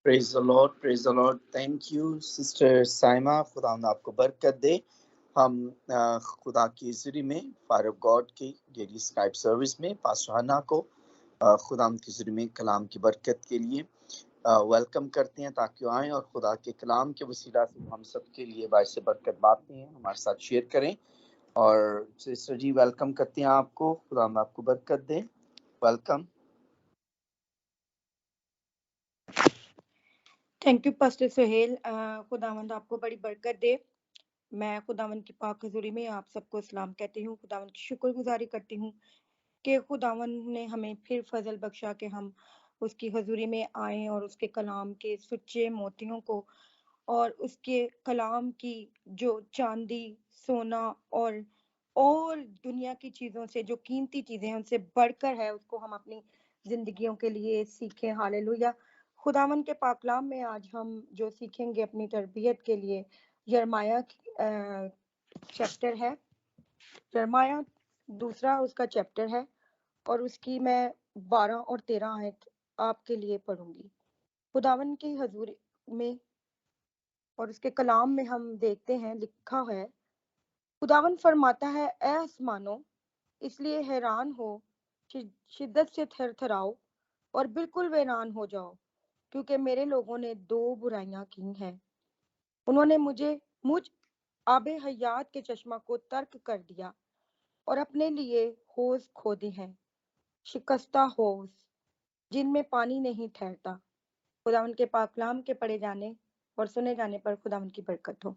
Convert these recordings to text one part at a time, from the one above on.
Praise the Lord. Thank you sister Saima. خدا آپ کو برکت دے. ہم خدا کی حضوری میں فائر آف گاڈ کی ڈیلی اسکائپ سروس میں پاسٹر ہنا کو خدا کی حضوری میں کلام کی برکت کے لیے ویلکم کرتے ہیں تاکہ وہ آئیں اور خدا کے کلام کے وسیلہ سے ہم سب کے لیے باعث برکت باتیں ہیں ہمارے ساتھ شیئر کریں. اور سسٹر جی ویلکم کرتے ہیں آپ کو. خدا آپ کو برکت دے. Welcome. Thank you pastor Sohail. خداوند آپ کو بڑی برکت دے. میں خداوند کی پاک حضوری میں آپ سب کو سلام کہتی ہوں. خداوند کی شکر گزاری کرتی ہوں کہ خداوند نے ہمیں پھر فضل بخشا کہ ہم اس کی حضوری میں آئیں اور اس کے کلام کے سچے موتیوں کو اور اس کے کلام کی جو چاندی سونا اور دنیا کی چیزوں سے جو قیمتی چیزیں ہیں ان سے بڑھ کر ہے اس کو ہم اپنی زندگیوں کے لیے سیکھیں. ہاللیلویا. خداوند کے پاکلام میں آج ہم جو سیکھیں گے اپنی تربیت کے لیے یرمایہ چیپٹر ہے. یرمایہ دوسرا اس کا چیپٹر ہے اور اس کی میں 12 اور 13 آیت آپ کے لیے پڑھوں گی. خداوند کی حضور میں اور اس کے کلام میں ہم دیکھتے ہیں لکھا ہے. خداوند فرماتا ہے اے آسمانوں اس لیے حیران ہو شدت سے تھر تھراؤ اور بالکل ویران ہو جاؤ کیونکہ میرے لوگوں نے 2 برائیاں کی ہیں. انہوں نے مجھ آب حیات کے چشمہ کو ترک کر دیا اور اپنے لیے حوض کھودے ہیں شکستہ حوض جن میں پانی نہیں ٹھہرتا. خداوند کے پاک کلام کے پڑھے جانے اور سنے جانے پر خداوند کی برکت ہو.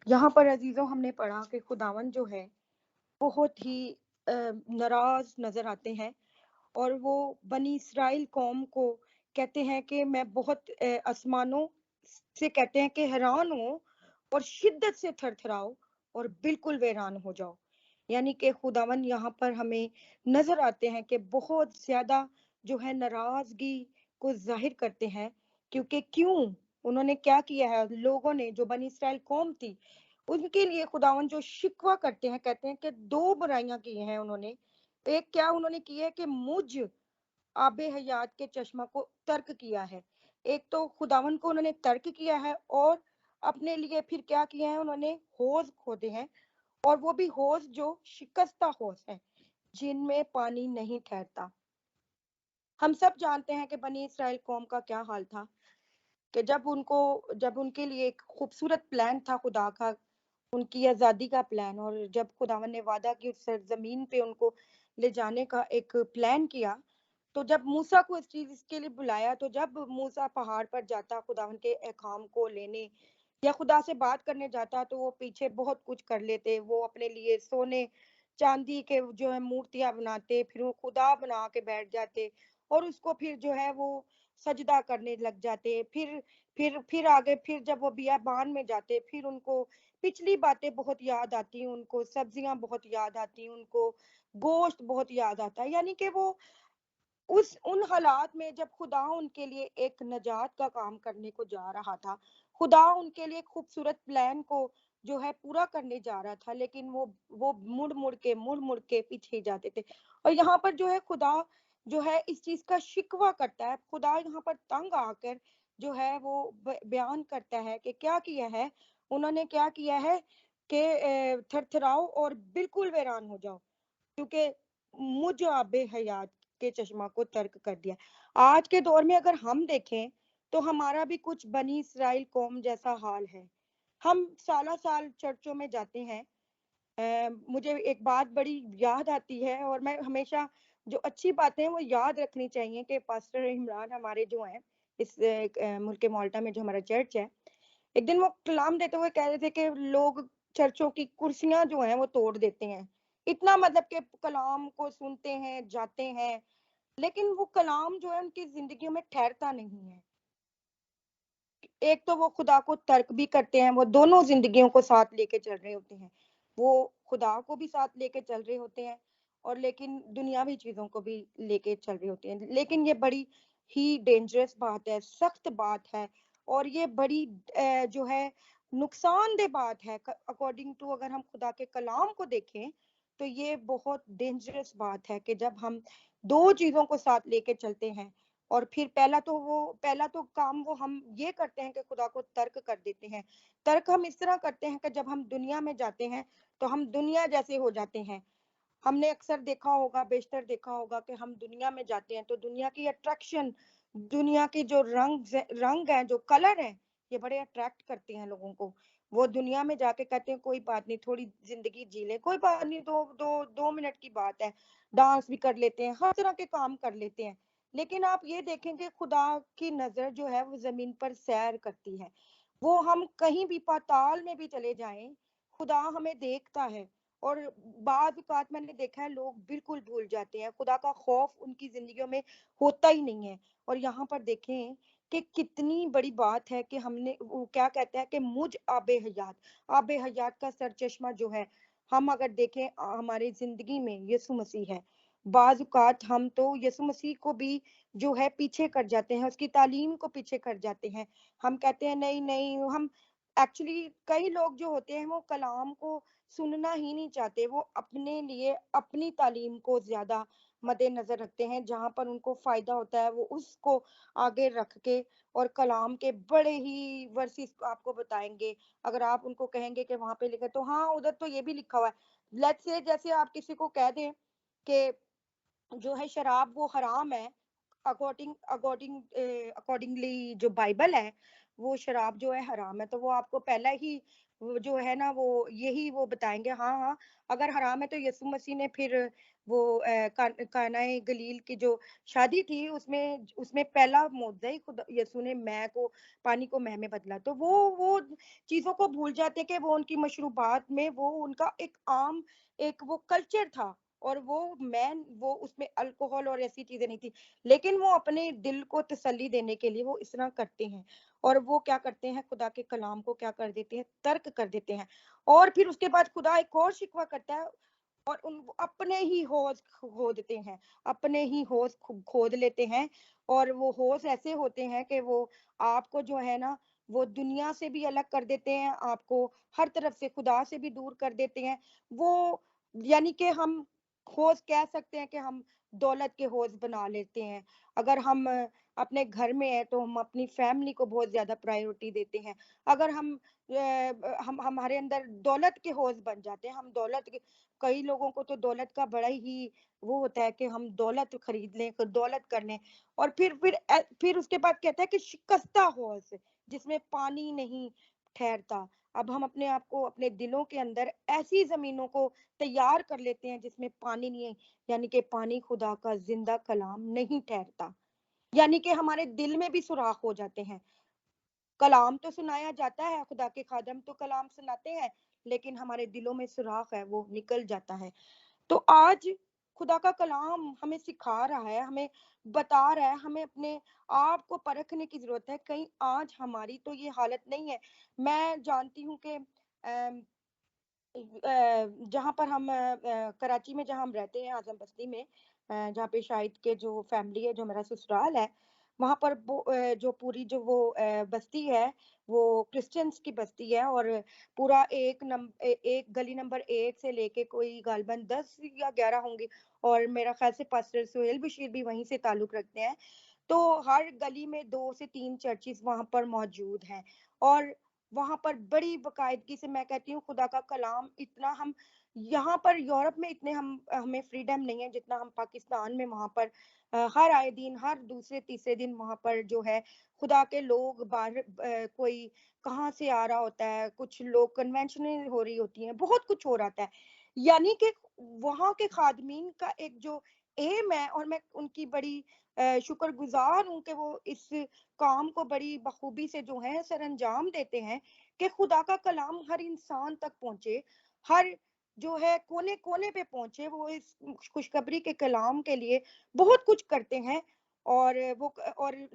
یہاں پر عزیزوں ہم نے پڑھا کہ خداوند جو ہے بہت ہی ناراض نظر آتے ہیں اور وہ بنی اسرائیل قوم کو کہتے ہیں کہ میں بہت آسمانوں سے کہتے ہیں کہ حیران ہو اور شدت سے تھر تھراؤ اور بالکل ویران ہو جاؤ. یعنی کہ خداوند یہاں پر ہمیں نظر آتے ہیں کہ بہت زیادہ جو ہے ناراضگی کو ظاہر کرتے ہیں. کیونکہ کیوں انہوں نے کیا کیا ہے؟ لوگوں نے جو بنی اسرائیل قوم تھی ان کے لیے خداوند جو شکوہ کرتے ہیں کہتے ہیں کہ 2 برائیاں کی ہیں انہوں نے. ایک کیا انہوں نے کی ہے کہ مجھ آب حیات کے چشمہ کو ترک کیا ہے. ایک تو خداوند کو انہوں نے ترک کیا ہے اور اپنے لیے پھر کیا کیا ہے انہوں نے حوض کھودے ہیں اور وہ بھی حوض جو شکستہ حوض ہے جن میں پانی نہیں ٹھہرتا. ہم سب جانتے ہیں کہ بنی اسرائیل قوم کا کیا حال تھا کہ جب ان کے لیے ایک خوبصورت پلان تھا خدا کا ان کی آزادی کا پلان اور جب خداوند نے وعدہ کی سرزمین پہ ان کو لے جانے کا ایک پلان کیا تو جب موسیٰ کو اس کے لیے بلایا تو جب موسیٰ پہاڑ پر جاتا خداوند کے احکام کو لینے یا خدا سے بات کرنے جاتا تو وہ پیچھے بہت کچھ کر لیتے. وہ اپنے لیے سونے چاندی کے جو ہے مورتیاں بناتے پھر وہ خدا بنا کے بیٹھ جاتے اور اس کو پھر جو ہے وہ سجدہ کرنے لگ جاتے. پھر آگے پھر جب وہ بیابان میں جاتے پھر ان کو پچھلی باتیں بہت یاد آتی، ان کو سبزیاں بہت یاد آتی، ان کو گوشت بہت یاد آتا ہے. یعنی کہ وہ ان حالات میں جب خدا ان کے لیے ایک نجات کا کام کرنے کو جا رہا تھا، خدا ان کے لیے خوبصورت پلان کو جو ہے پورا کرنے جا رہا تھا، لیکن وہ مڑ مڑ کے پیچھے جاتے تھے. اور یہاں پر جو ہے خدا جو ہے اس چیز کا شکوہ کرتا ہے. خدا یہاں پر تنگ آ کر جو ہے وہ بیان کرتا ہے کہ کیا کیا ہے انہوں نے. کیا کیا ہے کہ تھر تھراؤ اور بالکل ویران ہو جاؤ کیونکہ مجھ آب حیات کے چشمہ کو ترک کر دیا. آج کے دور میں اگر ہم دیکھیں تو ہمارا بھی کچھ بنی اسرائیل قوم جیسا حال ہے. ہم سالہ سال چرچوں میں جاتے ہیں. مجھے ایک بات بڑی یاد آتی ہے اور میں ہمیشہ جو اچھی باتیں وہ یاد رکھنی چاہیے کہ پاسٹر عمران ہمارے جو ہیں اس ملک مالٹا میں جو ہمارا چرچ ہے، ایک دن وہ کلام دیتے ہوئے کہہ رہے تھے کہ لوگ چرچوں کی کرسیاں جو ہیں وہ توڑ دیتے ہیں. اتنا مطلب کہ کلام کو سنتے ہیں جاتے ہیں لیکن وہ کلام جو ہے ان کی زندگیوں میں ٹھہرتا نہیں ہے. ایک تو وہ خدا کو ترک بھی کرتے ہیں، وہ دونوں زندگیوں کو ساتھ لے کے چل رہے ہوتے ہیں. وہ خدا کو بھی ساتھ لے کے چل رہے ہوتے ہیں اور لیکن دنیاوی چیزوں کو بھی لے کے چل رہے ہوتے ہیں. لیکن یہ بڑی ہی ڈینجرس بات ہے، سخت بات ہے اور یہ بڑی جو ہے نقصان دہ بات ہے. اکارڈنگ ٹو اگر ہم خدا کے کلام کو دیکھیں تو یہ بہت ڈینجرس بات ہے کہ جب ہم 2 چیزوں کو ساتھ لے کے چلتے ہیں اور پھر پہلا تو کام وہ ہم یہ کرتے ہیں کہ خدا کو ترک کر دیتے ہیں. ترک ہم اس طرح کرتے ہیں کہ جب ہم دنیا میں جاتے ہیں تو ہم دنیا جیسے ہو جاتے ہیں. ہم نے اکثر دیکھا ہوگا، بیشتر دیکھا ہوگا کہ ہم دنیا میں جاتے ہیں تو دنیا کی اٹریکشن، دنیا کے جو رنگ ہیں، جو کلر ہیں، یہ بڑے اٹریکٹ کرتے ہیں لوگوں کو. وہ دنیا میں جا کے کہتے ہیں کوئی بات نہیں، تھوڑی زندگی جی لیں، کوئی بات نہیں، 2 منٹ کی بات ہے. ڈانس بھی کر لیتے ہیں، ہر طرح کے کام کر لیتے ہیں. لیکن آپ یہ دیکھیں کہ خدا کی نظر جو ہے وہ زمین پر سیر کرتی ہے. وہ ہم کہیں بھی پاتال میں بھی چلے جائیں، خدا ہمیں دیکھتا ہے. اور بعض اوقات میں نے دیکھا ہے لوگ بالکل بھول جاتے ہیں، خدا کا خوف ان کی زندگیوں میں ہوتا ہی نہیں ہے. اور یہاں پر دیکھیں کہ کتنی بڑی بات ہے کہ ہم نے، وہ کیا کہتے ہیں کہ مجھ آب حیات کا سرچشمہ جو ہے، ہم اگر دیکھیں ہماری زندگی میں یسوع مسیح ہے. بعض اوقات ہم تو یسوع مسیح کو بھی جو ہے پیچھے کر جاتے ہیں، اس کی تعلیم کو پیچھے کر جاتے ہیں. ہم کہتے ہیں نہیں نہیں، ہم ایکچولی کئی لوگ جو ہوتے ہیں وہ کلام کو سننا ہی نہیں چاہتے. وہ اپنے لیے اپنی تعلیم کو زیادہ مد نظر رکھتے ہیں، جہاں پر ان کو فائدہ ہوتا ہے وہ اس کو آگے رکھ کے اور کلام کے بڑے ہی ورسز آپ کو بتائیں گے. اگر آپ ان کو کہیں گے کہ وہاں پہ لکھا تو ہاں ادھر تو یہ بھی لکھا ہوا ہے. لیٹس سے جیسے آپ کسی کو کہہ دیں کہ جو ہے شراب وہ حرام ہے، اکارڈنگلی جو بائبل ہے وہ شراب جو ہے حرام ہے، تو وہ آپ کو پہلا ہی وہ جو ہے نا وہ یہی وہ بتائیں گے ہاں ہاں اگر حرام ہے تو یسوع مسیح نے پھر وہ کانا گلیل کی جو شادی تھی اس میں پہلا معجزہ ہی خدا یسوع نے میں کو پانی کو مہ میں بدلا. تو وہ چیزوں کو بھول جاتے کہ وہ ان کی مشروبات میں وہ ان کا ایک عام ایک وہ کلچر تھا، اور وہ اس میں الکوہول اور ایسی چیزیں نہیں تھی. لیکن وہ اپنے دل کو تسلی دینے کے لیے وہ اس طرح کرتے ہیں، اور وہ کیا کرتے ہیں خدا کے کلام کو کیا کر دیتے ہیں، ترک کر دیتے ہیں. اور پھر اس کے بعد خدا ایک اور شکوہ کرتا ہے، اور اپنے ہی حوض کھودتے ہیں، اپنے ہی حوض کھود لیتے ہیں. اور وہ حوض ایسے ہوتے ہیں کہ وہ آپ کو جو ہے نا وہ دنیا سے بھی الگ کر دیتے ہیں، آپ کو ہر طرف سے خدا سے بھی دور کر دیتے ہیں. وہ یعنی کہ ہم حوض کہہ سکتے ہیں کہ ہم دولت کے حوض بنا لیتے ہیں. اگر ہم اپنے گھر میں ہیں تو ہم اپنی فیملی کو بہت زیادہ پرائیورٹی دیتے ہیں. اگر ہمارے اندر دولت کے حوض بن جاتے ہیں، ہم کئی لوگوں کو تو دولت کا بڑا ہی وہ ہوتا ہے کہ ہم دولت خرید لیں، دولت کر لیں. اور پھر اس کے بعد کہتا ہے کہ شکستہ حوض جس میں پانی نہیں ٹھہرتا. اب ہم اپنے آپ کو اپنے دلوں کے اندر ایسی زمینوں کو تیار کر لیتے ہیں جس میں پانی نہیں ہے، یعنی کہ پانی خدا کا زندہ کلام نہیں ٹھہرتا. یعنی کہ ہمارے دل میں بھی سوراخ ہو جاتے ہیں. کلام تو سنایا جاتا ہے، خدا کے خادم تو کلام سناتے ہیں، لیکن ہمارے دلوں میں سوراخ ہے، وہ نکل جاتا ہے. تو آج خدا کا کلام ہمیں سکھا رہا ہے، ہمیں بتا رہا ہے، ہمیں اپنے آپ کو پرکھنے کی ضرورت ہے. کہیں آج ہماری تو یہ حالت نہیں ہے. میں جانتی ہوں کہ جہاں پر ہم کراچی میں جہاں ہم رہتے ہیں، اعظم بستی میں، جہاں پہ شاہد کے جو فیملی ہے، جو میرا سسرال ہے، وہاں پر جو پوری جو وہ بستی ہے وہ کرسچنس کی بستی ہے. اور پورا ایک گلی نمبر 1 سے لے کے کوئی غالباً 10 یا 11 ہوں گی، اور میرا خیال سے پاسٹر سہیل بشیر بھی وہیں سے تعلق رکھتے ہیں. تو ہر گلی میں 2 سے 3 چرچز وہاں پر موجود ہیں. اور وہاں پر بڑی باقاعدگی سے میں کہتی ہوں خدا کا کلام اتنا ہم یہاں پر یورپ میں اتنے ہمیں فریڈم نہیں ہے جتنا ہم پاکستان میں. وہاں پر ہر آئے دن، ہر دوسرے تیسرے دن وہاں پر جو ہے خدا کے لوگ باہر کوئی کہاں سے آ رہا ہوتا ہے، کچھ لوگ کنونشن ہو رہی ہوتی ہیں، بہت کچھ ہو رہا ہے. یعنی کہ وہاں کے خادمین کا ایک جو ایم ہے، اور میں ان کی بڑی شکر گزار ہوں کہ وہ اس کام کو بڑی بخوبی سے جو ہے سر انجام دیتے ہیں کہ خدا کا کلام ہر انسان تک پہنچے، ہر جو ہے کونے کونے پہ پہنچے. وہ اس خوشخبری کے کلام کے لیے بہت کچھ کرتے ہیں. اور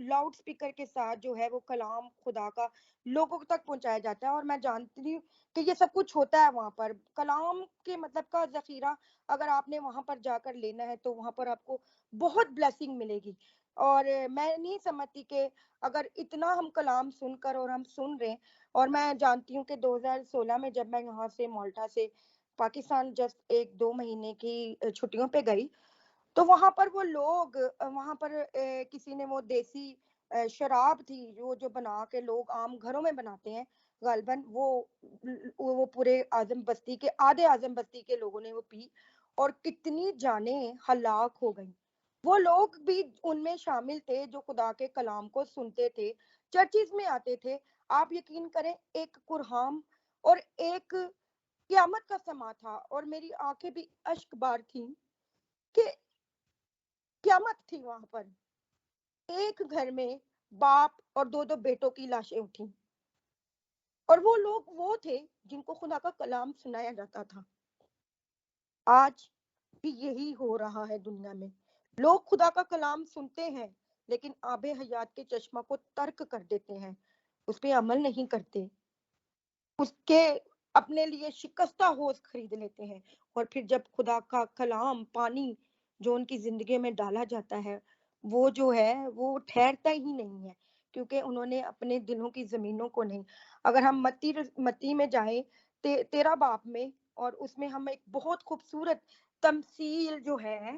لاؤڈ سپیکر کے ساتھ جو ہے وہ کلام خدا کا لوگوں تک پہنچایا جاتا ہے. اور میں جانتی ہوں کہ یہ سب کچھ ہوتا ہے وہاں پر. کلام کے مطلب کا ذخیرہ اگر آپ نے وہاں پر جا کر لینا ہے تو وہاں پر آپ کو بہت بلیسنگ ملے گی. اور میں نہیں سمجھتی کہ اگر اتنا ہم کلام سن کر اور ہم سن رہے ہیں. اور میں جانتی ہوں کہ 2016 میں جب میں یہاں سے مالٹا سے پاکستان جسٹ 1-2 مہینے کی چھٹیوں پہ گئی تو وہاں پر وہ لوگ وہاں پر کسی نے وہ دیسی شراب تھی جو بنا کے لوگ عام گھروں میں بناتے ہیں غالباً، وہ پورے اعظم بستی کے آدھے اعظم بستی کے لوگوں نے وہ پی، اور کتنی جانیں ہلاک ہو گئیں۔ وہ لوگ بھی ان میں شامل تھے جو خدا کے کلام کو سنتے تھے، چرچز میں آتے تھے۔ آپ یقین کریں، ایک قرآن اور ایک قیامت کا سما تھا، اور میری آنکھیں بھی اشک بار تھیں کہ قیامت تھی وہاں پر۔ ایک گھر میں باپ اور دو دو بیٹوں کی لاشیں اٹھیں، اور وہ لوگ وہ تھے جن کو خدا کا کلام سنایا جاتا تھا۔ آج بھی یہی ہو رہا ہے دنیا میں، لوگ خدا کا کلام سنتے ہیں لیکن آب حیات کے چشمہ کو ترک کر دیتے ہیں، اس پہ عمل نہیں کرتے، اس کے اپنے لیے شکستہ ہوش خرید لیتے ہیں، اور پھر جب خدا کا کلام پانی جو ان کی زندگی میں ڈالا جاتا ہے، وہ جو ہے وہ ٹھہرتا ہی نہیں ہے، کیونکہ انہوں نے اپنے دلوں کی زمینوں کو نہیں۔ اگر ہم متی میں جائیں 13 باب میں، اور اس میں ہم ایک بہت خوبصورت تمثیل جو ہے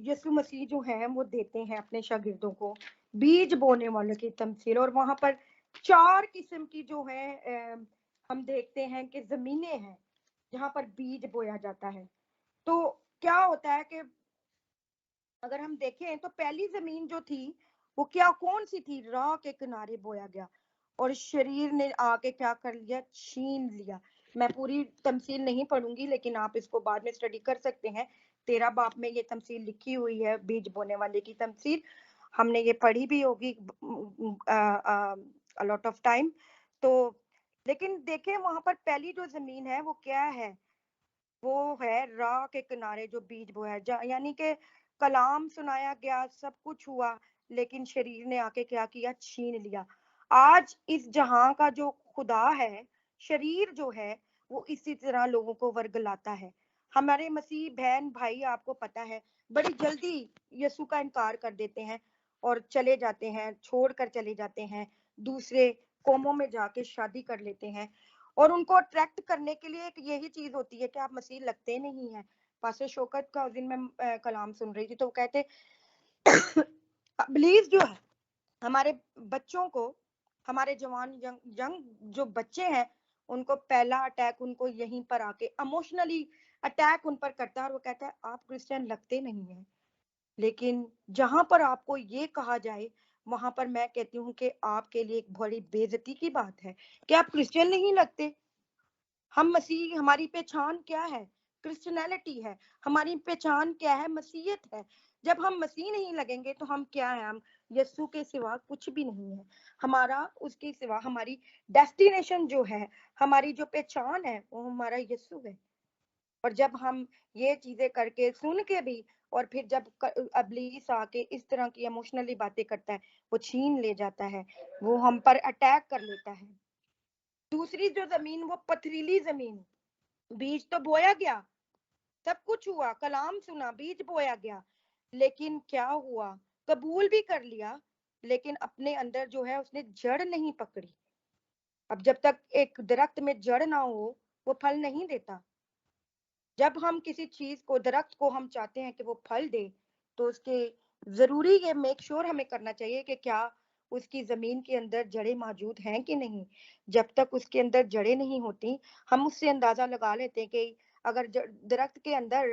یسوع مسیح جو ہے وہ دیتے ہیں اپنے شاگردوں کو، بیج بونے والے کی تمثیل، اور وہاں پر 4 قسم کی جو ہے ہم دیکھتے ہیں کہ زمینیں ہیں جہاں پر بیج بویا جاتا ہے۔ تو کیا ہوتا ہے کہ اگر ہم دیکھیں تو پہلی زمین جو تھی وہ کون سی تھی؟ راہ کے کنارے بویا گیا، اور شریر نے آ کے کیا کر لیا؟ چھین لیا۔ میں پوری تمثیل نہیں پڑھوں گی، لیکن آپ اس کو بعد میں اسٹڈی کر سکتے ہیں۔ 13 باب میں یہ تمثیل لکھی ہوئی ہے، بیج بونے والے کی تمثیل، ہم نے یہ پڑھی بھی ہوگی لاٹ آف ٹائم۔ تو لیکن دیکھیں وہاں پر پہلی جو زمین ہے وہ کیا ہے؟ وہ ہے راہ کے کنارے جو بیج بویا، یعنی کہ کلام سنایا گیا، سب کچھ ہوا، لیکن شریر نے آ کے کیا کیا؟ چھین لیا۔ آج اس جہاں کا جو خدا ہے، شریر جو ہے وہ اسی طرح لوگوں کو ورگلاتا ہے۔ ہمارے مسیح بہن بھائی آپ کو پتا ہے بڑی جلدی یسوع کا انکار کر دیتے ہیں اور چلے جاتے ہیں، چھوڑ کر چلے جاتے ہیں، دوسرے قوموں میں جا کے شادی کر لیتے ہیں، اور ان کو اٹریکٹ کرنے کے لیے ایک یہی چیز ہوتی ہے کہ آپ مسیح لگتے نہیں ہیں۔ پاسٹر شوکت کا اس دن میں کلام سن رہی تھی تو وہ کہتے ابلیس جو ہے ہمارے بچوں کو، ہمارے جوان ینگ جو بچے ہیں، ان کو پہلا اٹیک ان کو یہیں پر آ کے ایموشنلی اٹیک ان پر کرتا ہے، اور وہ کہتا ہے آپ کرسچن لگتے نہیں ہیں۔ لیکن جہاں پر آپ کو یہ کہا جائے، وہاں پر میں کہتی ہوں کہ آپ کے لیے ایک بڑی بے عزتی کی بات ہے کہ آپ کرسچن نہیں لگتے۔ ہم مسیح، ہماری پہچان کیا ہے؟ کرسچنالٹی ہے۔ ہماری پہچان کیا ہے؟ مسیحیت ہے۔ جب ہم مسیح نہیں لگیں گے تو ہم کیا ہیں؟ ہم یسوع کے سوا کچھ بھی نہیں ہے۔ ہمارا اس کے سوا ہماری ڈیسٹینیشن جو ہے، ہماری جو پہچان ہے، وہ ہمارا یسوع ہے۔ اور جب ہم یہ چیزیں کر کے سن کے بھی، اور پھر جب ابلیس آ کے اس طرح کی ایموشنلی باتیں کرتا ہے، وہ چھین لے جاتا ہے، وہ ہم پر اٹیک کر لیتا ہے۔ دوسری جو زمین وہ پتھریلی زمین، بیج تو بویا گیا، سب کچھ ہوا، کلام سنا، بیج بویا گیا، لیکن کیا ہوا؟ قبول بھی کر لیا، لیکن اپنے اندر جو ہے اس نے جڑ نہیں پکڑی۔ اب جب تک ایک درخت میں جڑ نہ ہو وہ پھل نہیں دیتا۔ جب ہم کسی چیز کو، درخت کو ہم چاہتے ہیں کہ وہ پھل دے، تو اس کے ضروری یہ میک شور ہمیں کرنا چاہیے کہ کیا اس کی زمین کے اندر جڑیں موجود ہیں کہ نہیں۔ جب تک اس کے اندر جڑیں نہیں ہوتی، ہم اس سے اندازہ لگا لیتے ہیں کہ اگر درخت کے اندر،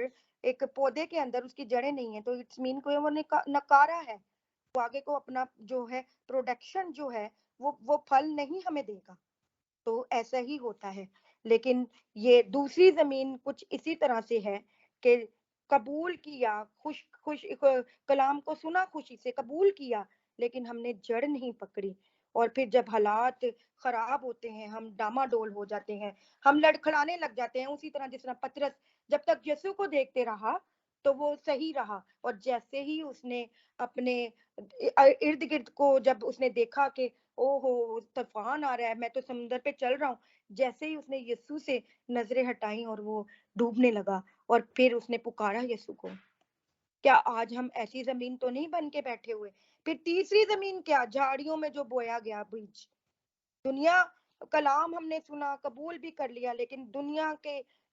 ایک پودے کے اندر اس کی جڑیں نہیں ہیں تو اٹس مین کو وہ نکارا ہے، وہ آگے کو اپنا جو ہے پروڈکشن جو ہے وہ پھل نہیں ہمیں دے گا۔ تو ایسا ہی ہوتا ہے۔ لیکن یہ دوسری زمین کچھ اسی طرح سے ہے کہ قبول کیا، کلام کو سنا، خوشی سے قبول کیا، لیکن ہم نے جڑ نہیں پکڑی، اور پھر جب حالات خراب ہوتے ہیں ہم ڈاماڈول ہو جاتے ہیں، ہم لڑکھڑانے لگ جاتے ہیں، اسی طرح جس طرح پترس جب تک یسوع کو دیکھتے رہا تو وہ صحیح رہا، اور جیسے ہی اس نے اپنے ارد گرد کو، جب اس نے دیکھا کہ او ہو طوفان آ رہا ہے، میں تو سمندر پہ چل رہا ہوں، جیسے ہی اس نے یسوع سے نظریں ہٹائیں اور وہ ڈوبنے لگا، اور پھر اس نے پکارا یسوع کو۔ کیا آج ہم ایسی زمین تو نہیں بن کے بیٹھے ہوئے؟ پھر تیسری زمین کیا؟ جھاڑیوں میں جو بویا گیا بیج، دنیا، کلام ہم نے سنا، قبول بھی کر لیا، لیکن دنیا کے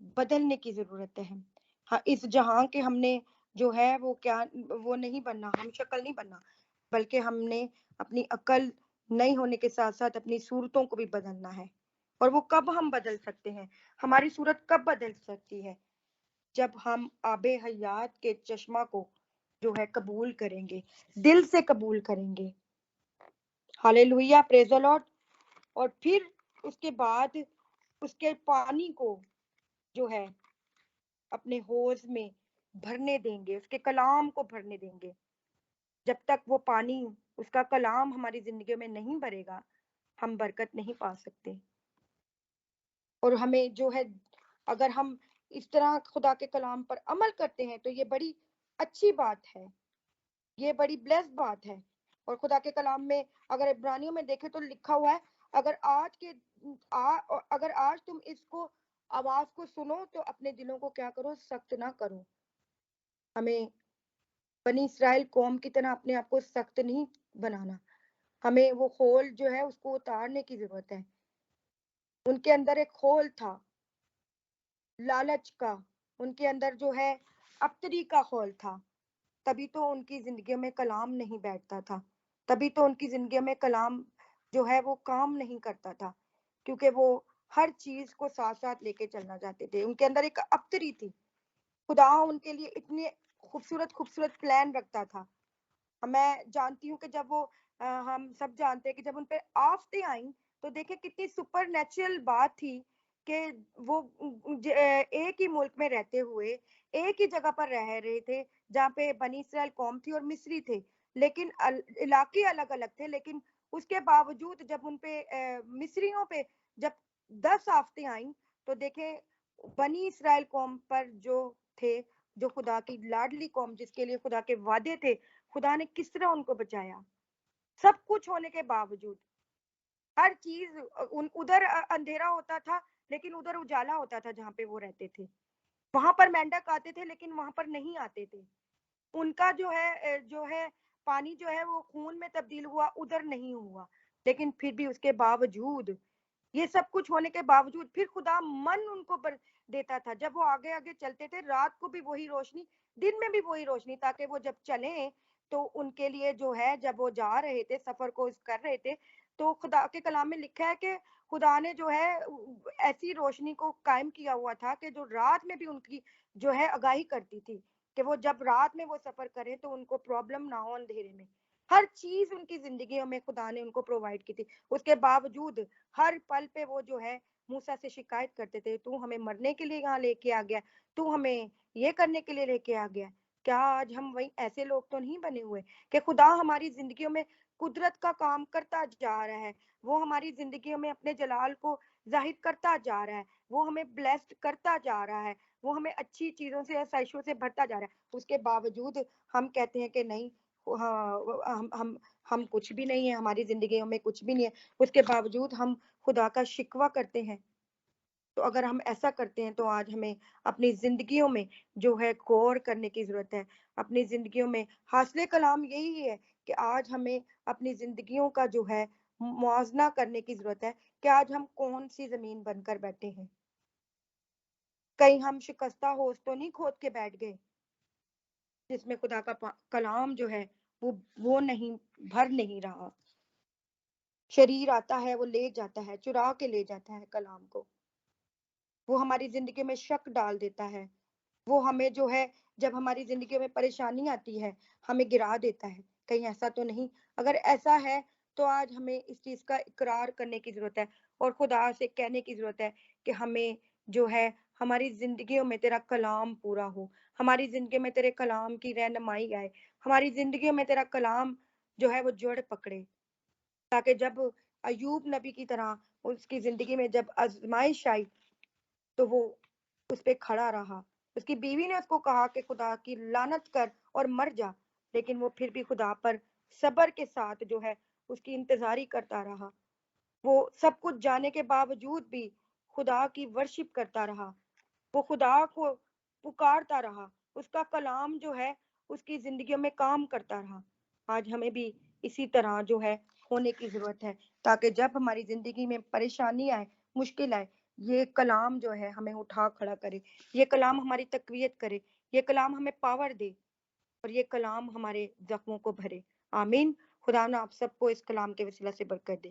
بدلنے کی ضرورت ہے. ہاں، اس جہاں کے ہم نے جو ہے وہ نہیں بننا، ہم شکل نہیں بننا، بلکہ ہم نے اپنی عقل نہیں ہونے کے ساتھ ساتھ اپنی صورتوں کو بھی بدلنا ہے. اور وہ کب ہم بدل سکتے ہیں؟ ہماری صورت کب بدل سکتی ہے؟ جب ہم آب حیات کے چشمہ کو جو ہے قبول کریں گے، دل سے قبول کریں گے. ہاللویا، پریز دی لارڈ. اور پھر اس کے بعد اس کے پانی کو جو ہے اپنے حوض میں بھرنے دیں گے، اس کے کلام کو بھرنے دیں گے. جب تک وہ پانی، اس کا کلام ہماری زندگی میں نہیں بھرے گا، ہم برکت نہیں پا سکتے. اور ہمیں جو ہے، اگر ہم اس طرح خدا کے کلام پر عمل کرتے ہیں تو یہ بڑی اچھی بات ہے، یہ بڑی بلیسڈ بات ہے. اور خدا کے کلام میں اگر عبرانیوں میں دیکھیں تو لکھا ہوا ہے، اگر آج تم اس کو آواز کو سنو تو اپنے دلوں کو کیا کرو؟ سخت نہ کرو. ہمیں بنی اسرائیل قوم کی طرح اپنے آپ کو سخت نہیں بنانا، ہمیں وہ خول جو ہے اس کو اتارنے کی ضرورت ہے. ان کے اندر ایک خول تھا لالچ کا، ان کے اندر جو ہے ابتری کا خول تھا. تبھی تو ان کی زندگیوں میں کلام نہیں بیٹھتا تھا، تبھی تو ان کی زندگیوں میں کلام جو ہے وہ کام نہیں کرتا تھا، کیونکہ وہ ہر چیز کو ساتھ ساتھ لے کے چلنا چاہتے تھے. ان کے اندر ایک ابتری تھی. خدا ان کے لیے اتنے خوبصورت خوبصورت پلان رکھتا تھا. میں جانتی ہوں کہ جب وہ ہم سب جانتے ہیں کہ جب ان پہ آفتیں آئیں تو دیکھیں کتنی سپر نیچرل بات تھی کہ وہ ایک ہی ملک میں رہتے ہوئے ایک ہی جگہ پر رہ رہے تھے جہاں پہ بنی اسرائیل قوم تھی اور مصری تھے، لیکن علاقے الگ الگ تھے. لیکن اس کے باوجود جب ان پہ مصریوں پہ جب 10 آفتیں آئیں تو دیکھیں بنی اسرائیل قوم پر جو تھے، جو خدا کی لاڈلی قوم جس کے لیے خدا کے وعدے تھے، خدا نے کس طرح ان کو بچایا. سب کچھ ہونے کے باوجود، ہر چیز، ادھر اندھیرا ہوتا تھا لیکن ادھر اجالا ہوتا تھا جہاں پہ وہ رہتے تھے. وہاں پر مینڈک آتے تھے لیکن وہاں پر نہیں آتے تھے. ان کا جو ہے پانی جو ہے وہ خون میں تبدیل ہوا، ادھر نہیں ہوا. لیکن پھر بھی اس کے باوجود، یہ سب کچھ ہونے کے باوجود، پھر خدا من ان کو دیتا تھا. جب وہ آگے آگے چلتے تھے، رات کو بھی وہی روشنی، دن میں بھی وہی روشنی، تاکہ وہ جب چلیں تو ان کے لیے جو ہے، جب وہ جا رہے تھے، سفر کو کر رہے تھے، تو خدا کے کلام میں لکھا ہے کہ خدا نے جو ہے ایسی روشنی کو قائم کیا ہوا تھا کہ جو رات میں بھی ان کی جو ہے آگاہی کرتی تھی کہ وہ جب رات میں وہ سفر کریں تو ان کو پرابلم نہ ہو اندھیرے میں. ہر چیز ان کی زندگیوں میں خدا نے ان کو پرووائڈ کی تھی. اس کے باوجود ہر پل پہ وہ جو ہے موسیٰ سے شکایت کرتے تھے، تو ہمیں مرنے کے لیے یہاں لے کے آ گیا، تو ہمیں یہ کرنے کے لیے لے کے آ گیا. کیا آج ہم وہی ایسے لوگ تو نہیں بنے ہوئے کہ خدا ہماری زندگیوں میں قدرت کا کام کرتا جا رہا ہے، وہ ہماری زندگیوں میں اپنے جلال کو ظاہر کرتا جا رہا ہے، وہ ہمیں بلیسڈ کرتا جا رہا ہے، وہ ہمیں اچھی چیزوں سے، آسائشوں سے بھرتا جا رہا ہے. اس کے باوجود ہم کہتے ہیں کہ نہیں، ہم کچھ بھی نہیں ہے، ہماری زندگیوں میں کچھ بھی نہیں ہے. اس کے باوجود ہم خدا کا شکوہ کرتے ہیں. تو اگر ہم ایسا کرتے ہیں تو آج ہمیں اپنی زندگیوں میں جو ہے غور کرنے کی ضرورت ہے. اپنی زندگیوں میں حاصل کلام یہی ہے کہ آج ہمیں اپنی زندگیوں کا جو ہے موازنہ کرنے کی ضرورت ہے کہ آج ہم کون سی زمین بن کر بیٹھے ہیں. کہیں ہم شکستہ ہوش تو نہیں کھود کے بیٹھ گئے جس میں خدا کا کلام جو ہے وہ نہیں بھر نہیں رہا. شریر آتا ہے، وہ لے جاتا ہے، چرا کے لے جاتا ہے کلام کو. وہ ہماری زندگی میں شک ڈال دیتا ہے. وہ ہمیں جو ہے جب ہماری زندگی میں پریشانی آتی ہے ہمیں گرا دیتا ہے. کہیں ایسا تو نہیں؟ اگر ایسا ہے تو آج ہمیں اس چیز کا اقرار کرنے کی ضرورت ہے اور خدا سے کہنے کی ضرورت ہے کہ ہمیں جو ہے ہماری زندگیوں میں تیرا کلام پورا ہو، ہماری زندگی میں تیرے کلام کی رہنمائی آئے، ہماری زندگیوں میں تیرا کلام جو ہے وہ جڑ پکڑے، تاکہ جب ایوب نبی کی طرح اس کی زندگی میں جب آزمائش آئی تو وہ اس پہ کھڑا رہا. اس کی بیوی نے اس کو کہا کہ خدا کی لعنت کر اور مر جا، لیکن وہ پھر بھی خدا پر صبر کے ساتھ جو ہے اس کی انتظاری کرتا رہا. وہ سب کچھ جانے کے باوجود بھی خدا کی ورشپ کرتا رہا، وہ خدا کو پکارتا رہا، اس کا کلام جو ہے اس کی زندگیوں میں کام کرتا رہا. آج ہمیں بھی اسی طرح جو ہے ہونے کی ضرورت ہے، تاکہ جب ہماری زندگی میں پریشانی آئے، مشکل آئے، یہ کلام جو ہے ہمیں اٹھا کھڑا کرے، یہ کلام ہماری تقویت کرے، یہ کلام ہمیں پاور دے، اور یہ کلام ہمارے زخموں کو بھرے۔ آمین۔ خدا نے آپ سب کو اس کلام کے وسیلہ سے برکت دے۔